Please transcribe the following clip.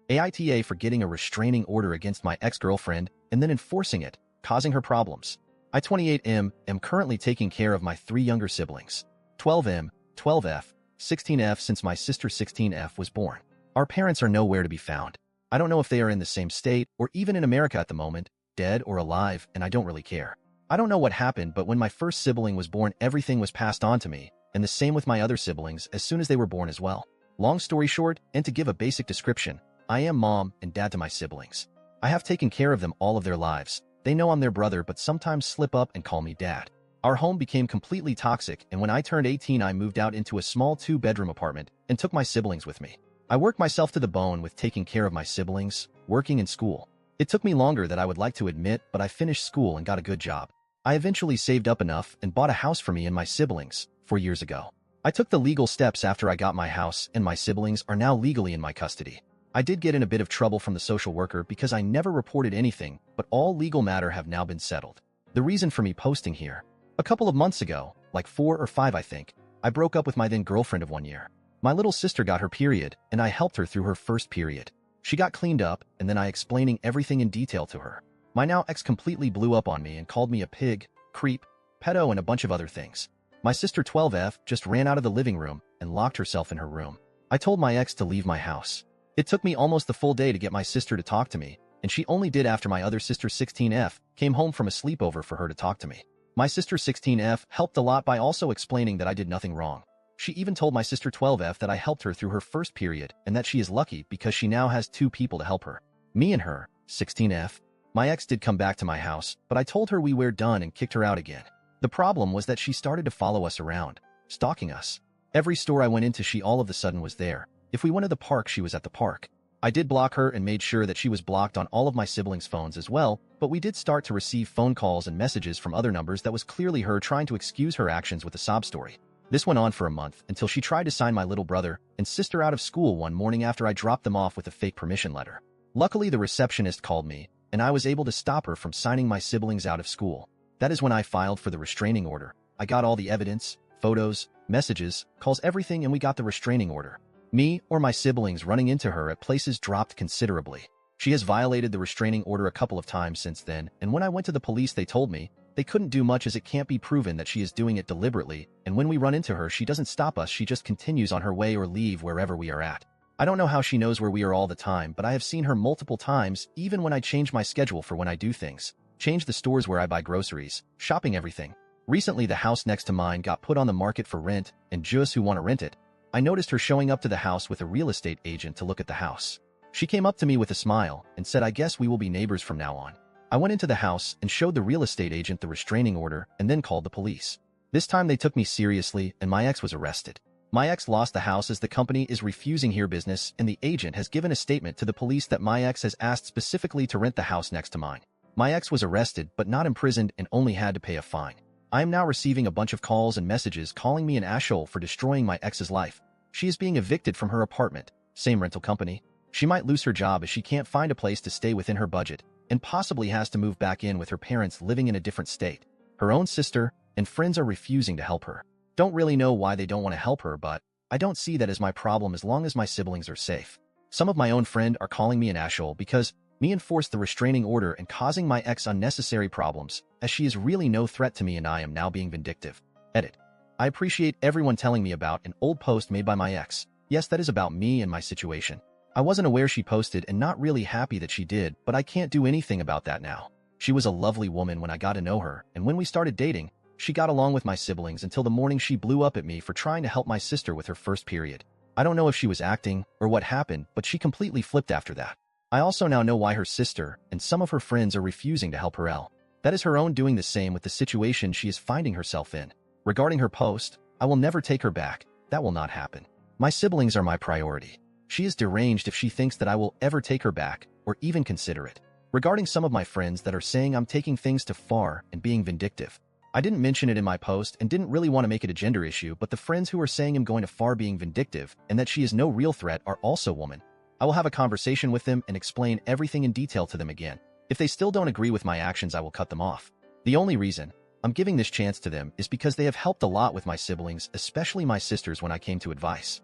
AITA for getting a restraining order against my ex-girlfriend and then enforcing it, causing her problems. I, 28M, am currently taking care of my 3 younger siblings, 12M, 12F, 16F since my sister 16F was born. Our parents are nowhere to be found. I don't know if they are in the same state or even in America at the moment, dead or alive, and I don't really care. I don't know what happened, but when my first sibling was born, everything was passed on to me, and the same with my other siblings as soon as they were born as well. Long story short, and to give a basic description, I am mom and dad to my siblings. I have taken care of them all of their lives. They know I'm their brother but sometimes slip up and call me dad. Our home became completely toxic, and when I turned 18 I moved out into a small 2-bedroom apartment and took my siblings with me. I worked myself to the bone with taking care of my siblings, working in school. It took me longer than I would like to admit, but I finished school and got a good job. I eventually saved up enough and bought a house for me and my siblings 4 years ago. I took the legal steps after I got my house, and my siblings are now legally in my custody. I did get in a bit of trouble from the social worker because I never reported anything, but all legal matter have now been settled. The reason for me posting here: a couple of months ago, like 4 or 5 I think, I broke up with my then girlfriend of 1 year. My little sister got her period, and I helped her through her first period. She got cleaned up, and then I explaining everything in detail to her. My now ex completely blew up on me and called me a pig, creep, pedo, and a bunch of other things. My sister 12F just ran out of the living room and locked herself in her room. I told my ex to leave my house. It took me almost the full day to get my sister to talk to me, and she only did after my other sister 16F came home from a sleepover for her to talk to me. My sister 16F helped a lot by also explaining that I did nothing wrong. She even told my sister 12F that I helped her through her first period and that she is lucky because she now has 2 people to help her. Me and her, 16F. My ex did come back to my house, but I told her we were done and kicked her out again. The problem was that she started to follow us around, stalking us. Every store I went into, she all of a sudden was there. If we went to the park, she was at the park. I did block her and made sure that she was blocked on all of my siblings' phones as well, but we did start to receive phone calls and messages from other numbers that was clearly her trying to excuse her actions with a sob story. This went on for a month until she tried to sign my little brother and sister out of school one morning after I dropped them off with a fake permission letter. Luckily, the receptionist called me, and I was able to stop her from signing my siblings out of school. That is when I filed for the restraining order. I got all the evidence, photos, messages, calls, everything, and we got the restraining order. Me or my siblings running into her at places dropped considerably. She has violated the restraining order a couple of times since then, and when I went to the police they told me they couldn't do much as it can't be proven that she is doing it deliberately, and when we run into her she doesn't stop us, she just continues on her way or leave wherever we are at. I don't know how she knows where we are all the time, but I have seen her multiple times, even when I change my schedule for when I do things. Change the stores where I buy groceries, shopping, everything. Recently the house next to mine got put on the market for rent, and just who want to rent it. I noticed her showing up to the house with a real estate agent to look at the house. She came up to me with a smile and said, "I guess we will be neighbors from now on." I went into the house and showed the real estate agent the restraining order and then called the police. This time they took me seriously and my ex was arrested. My ex lost the house as the company is refusing her business, and the agent has given a statement to the police that my ex has asked specifically to rent the house next to mine. My ex was arrested but not imprisoned and only had to pay a fine. I am now receiving a bunch of calls and messages calling me an asshole for destroying my ex's life. She is being evicted from her apartment, same rental company. She might lose her job as she can't find a place to stay within her budget, and possibly has to move back in with her parents living in a different state. Her own sister and friends are refusing to help her. Don't really know why they don't want to help her, but I don't see that as my problem as long as my siblings are safe. Some of my own friend are calling me an asshole because me enforced the restraining order and causing my ex unnecessary problems, as she is really no threat to me and I am now being vindictive. Edit. I appreciate everyone telling me about an old post made by my ex. Yes, that is about me and my situation. I wasn't aware she posted and not really happy that she did, but I can't do anything about that now. She was a lovely woman when I got to know her, and when we started dating, she got along with my siblings until the morning she blew up at me for trying to help my sister with her first period. I don't know if she was acting or what happened, but she completely flipped after that. I also now know why her sister and some of her friends are refusing to help her. That is her own doing the same with the situation she is finding herself in. Regarding her post, I will never take her back. That will not happen. My siblings are my priority. She is deranged if she thinks that I will ever take her back or even consider it. Regarding some of my friends that are saying I'm taking things too far and being vindictive, I didn't mention it in my post and didn't really want to make it a gender issue, but the friends who are saying I'm going too far being vindictive and that she is no real threat are also women. I will have a conversation with them and explain everything in detail to them again. If they still don't agree with my actions, I will cut them off. The only reason I'm giving this chance to them is because they have helped a lot with my siblings, especially my sisters when I came to advice.